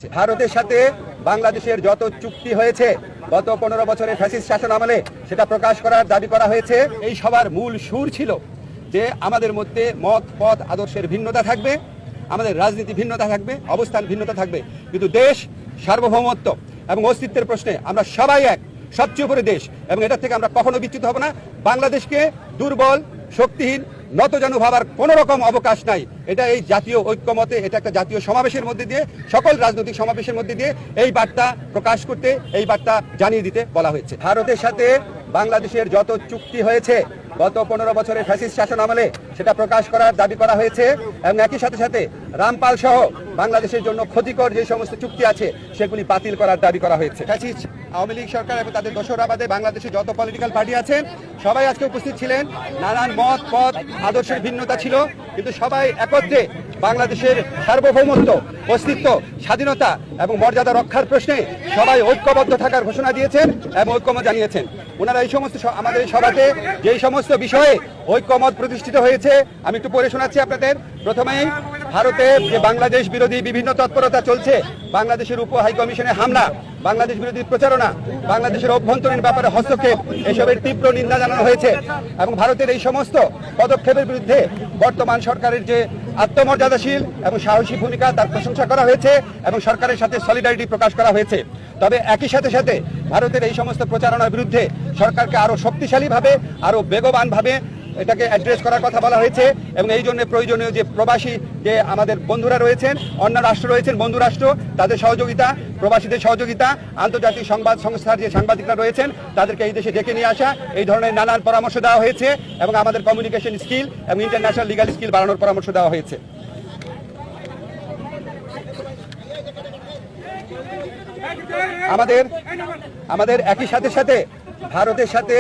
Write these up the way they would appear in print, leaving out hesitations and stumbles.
ভারতের সাথে বাংলাদেশের যত চুক্তি হয়েছে গত 15 বছরের ফ্যাসিস্ট শাসন আমলে সেটা প্রকাশ করার দাবি করা হয়েছে। এই সবার মূল সুর ছিল যে আমাদের মধ্যে মত পথ আদর্শের ভিন্নতা থাকবে, আমাদের রাজনীতি ভিন্নতা থাকবে, অবস্থান ভিন্নতা থাকবে, কিন্তু দেশ সার্বভৌমত্ব এবং অস্তিত্বের প্রশ্নে আমরা সবাই এক, সবচেয়ে উপরে দেশ, এবং এটা থেকে আমরা কখনো বিচ্যুত হব না। বাংলাদেশকে দুর্বল, শক্তিহীন, নতজানু ভাবার কোনো রকম অবকাশ নাই। এটা এই জাতীয় ঐক্যমতে, এটা একটা জাতীয় সমাবেশের মধ্যে দিয়ে, সকল রাজনৈতিক সমাবেশের মধ্যে দিয়ে এই বার্তা প্রকাশ করতে, এই বার্তা জানিয়ে দিতে বলা হয়েছে। ভারতের সাথে বাংলাদেশের যত চুক্তি হয়েছে গত 15 বছরের ফ্যাসিস্ট শাসন আমলে সেটা প্রকাশ করার দাবি করা হয়েছে, এবং একই সাথে সাথে রামপাল সহ বাংলাদেশের জন্য ক্ষতিকর যে সমস্ত চুক্তি আছে সেগুলি বাতিল করার দাবি করা হয়েছে। ফ্যাসিস্ট আওয়ামী লীগ সরকার এবং তাদের দোসরা বাদে বাংলাদেশে যত পলিটিক্যাল পার্টি আছেন সবাই আজকে উপস্থিত ছিলেন। নানান মত পথ আদর্শের ভিন্নতা ছিল, কিন্তু সবাই একত্রে বাংলাদেশের সার্বভৌমত্ব, অস্তিত্ব, স্বাধীনতা এবং মর্যাদা রক্ষার প্রশ্নে সবাই ঐক্যবদ্ধ থাকার ঘোষণা দিয়েছেন এবং ঐক্যমত জানিয়েছেন। ওনারা এই সমস্ত আমাদের এই সভাতে যেই সমস্ত বিষয়ে ঐক্যমত প্রতিষ্ঠিত হয়েছে আমি একটু পড়ে শোনাচ্ছি আপনাদের। প্রথমেই ভারতের যে বাংলাদেশ বিরোধী বিভিন্ন তৎপরতা চলছে, বাংলাদেশের উপ হাইকমিশনে হামলা, বাংলাদেশ বিরোধী প্রচারণা, বাংলাদেশের অভ্যন্তরীণ ব্যাপারে হস্তক্ষেপ, এসবের তীব্র নিন্দা জানানো হয়েছে এবং ভারতের এই সমস্ত পদক্ষেপের বিরুদ্ধে বর্তমান সরকারের যে আত্মমর্যাদাশীল এবং সাহসী ভূমিকা তার প্রশংসা করা হয়েছে এবং সরকারের সাথে সলিডারিটি প্রকাশ করা হয়েছে। তবে একই সাথে সাথে ভারতের এই সমস্ত প্রচারণার বিরুদ্ধে সরকারকে আরো শক্তিশালীভাবে, আরো বেগবানভাবে এটাকে অ্যাড্রেস করার কথা বলা হয়েছে, এবং এই জন্য প্রয়োজনীয় যে প্রবাসী যে আমাদের বন্ধুরা রয়েছেন, অন্য রাষ্ট্র রয়েছেন, বন্ধু রাষ্ট্র, তাদের সহযোগিতা, প্রবাসীদের সহযোগিতা, আন্তর্জাতিক সংবাদ সংস্থার যে সাংবাদিকরা রয়েছেন তাদেরকে এই দেশে ডেকে নিয়ে আসা, এই ধরনের নানান পরামর্শ দেওয়া হয়েছে এবং আমাদের কমিউনিকেশন স্কিল এবং ইন্টারন্যাশনাল লিগাল স্কিল বাড়ানোর পরামর্শ দেওয়া হয়েছে। আমাদের একই সাথে সাথে ভারতের সাথে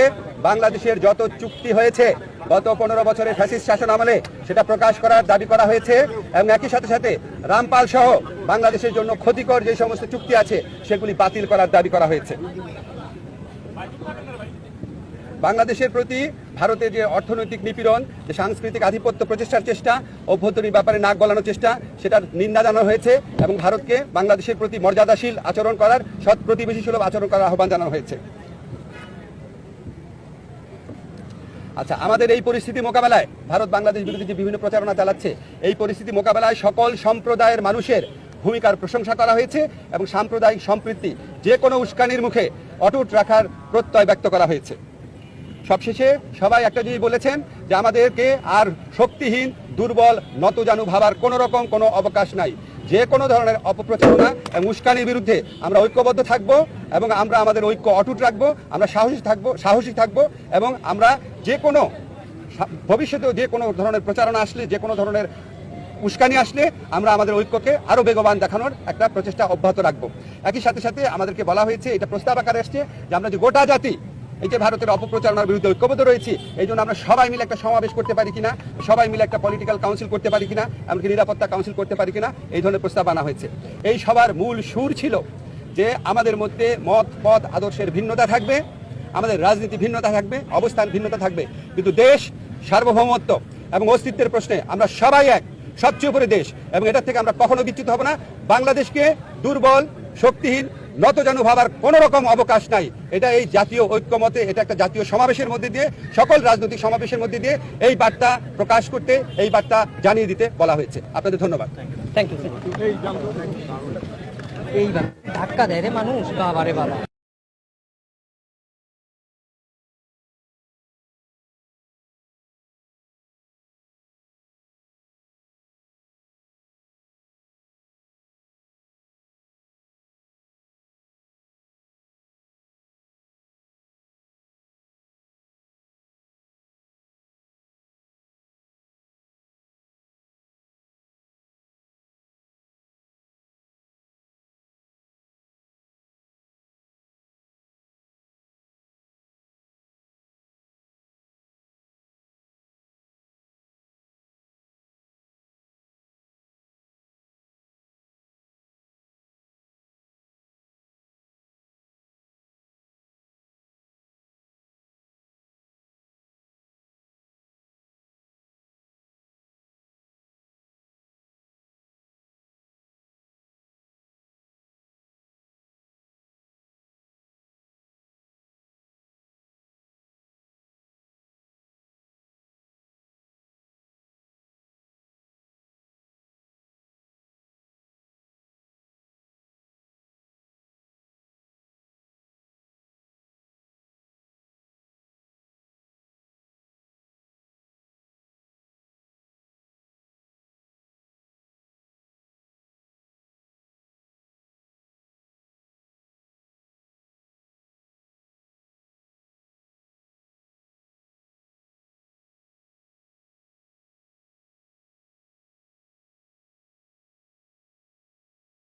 বাংলাদেশের যত চুক্তি হয়েছে গত 15 বছরের ফ্যাসিস্ট শাসন আমলে সেটা প্রকাশ করার দাবি করা হয়েছে, এবং একই সাথে সাথে রামপাল সহ বাংলাদেশের জন্য ক্ষতিকর যে সমস্ত চুক্তি আছে সেগুলি বাতিল করার দাবি করা হয়েছে। বাংলাদেশের প্রতি ভারতের যে অর্থনৈতিক নিপীড়ন, যে সাংস্কৃতিক আধিপত্য প্রচেষ্টার চেষ্টা, অভ্যন্তরীণ ব্যাপারে নাক গলানোর চেষ্টা, সেটার নিন্দা জানানো হয়েছে এবং ভারতকে বাংলাদেশের প্রতি মর্যাদাশীল আচরণ করার, সৎ প্রতিবেশী সুলভ আচরণ করার আহ্বান জানানো হয়েছে। আচ্ছা, আমাদের এই পরিস্থিতি মোকাবেলায় ভারত বাংলাদেশ বিরোধী যে বিভিন্ন প্রচারণা চালাচ্ছে, এই পরিস্থিতি মোকাবেলায় সকল সম্প্রদায়ের মানুষের ভূমিকার প্রশংসা করা হয়েছে এবং সাম্প্রদায়িক সম্প্রীতি যে কোনো উস্কানির মুখে অটুট রাখার প্রত্যয় ব্যক্ত করা হয়েছে। সবশেষে সবাই একটা জিনিস বলেছেন যে আমাদেরকে আর শক্তিহীন, দুর্বল, নতজানু ভাবার কোনো রকম কোনো অবকাশ নাই। যে কোনো ধরনের অপপ্রচারণা এবং উস্কানির বিরুদ্ধে আমরা ঐক্যবদ্ধ থাকব এবং আমরা আমাদের ঐক্য অটুট রাখবো, আমরা সাহসী থাকবো এবং আমরা যে কোনো ভবিষ্যতেও যে কোনো ধরনের প্রচারণা আসলে, যে কোনো ধরনের উস্কানি আসলে আমরা আমাদের ঐক্যকে আরো বেগবান দেখানোর একটা প্রচেষ্টা অব্যাহত রাখবো। একই সাথে সাথে আমাদেরকে বলা হয়েছে, এটা প্রস্তাব আকারে আসছে, যে আমরা যে গোটা জাতি এই যে ভারতের অপপ্রচারণার বিরুদ্ধে ঐক্যবদ্ধ রয়েছি, এই জন্য আমরা সবাই মিলে একটা সমাবেশ করতে পারি কিনা, সবাই মিলে একটা পলিটিক্যাল কাউন্সিল করতে পারি কিনা, এমনকি নিরাপত্তা কাউন্সিল করতে পারি কিনা, এই ধরনের প্রস্তাব আনা হয়েছে। এই সবার মূল সুর ছিল যে আমাদের মধ্যে মত পথ আদর্শের ভিন্নতা থাকবে, আমাদের রাজনীতি ভিন্নতা থাকবে, অবস্থান ভিন্নতা থাকবে, কিন্তু দেশ সার্বভৌমত্ব এবং অস্তিত্বের প্রশ্নে আমরা সবাই এক, সবচেয়ে উপরে দেশ, এবং এটা থেকে আমরা কখনো বিচ্যুত হব না। বাংলাদেশকে দুর্বল, শক্তিহীন, নতজানু ভাবার কোনো রকম অবকাশ নাই। এটা এই জাতীয় ঐক্যমতে, এটা একটা জাতীয় সমাবেশের মধ্যে দিয়ে, সকল রাজনৈতিক সমাবেশের মধ্যে দিয়ে এই বার্তা প্রকাশ করতে, এই বার্তা জানিয়ে দিতে বলা হয়েছে। আপনাদের ধন্যবাদ। Thank you. এই ধাক্কা দেয় রে মানুষ, বাবারে বাবা।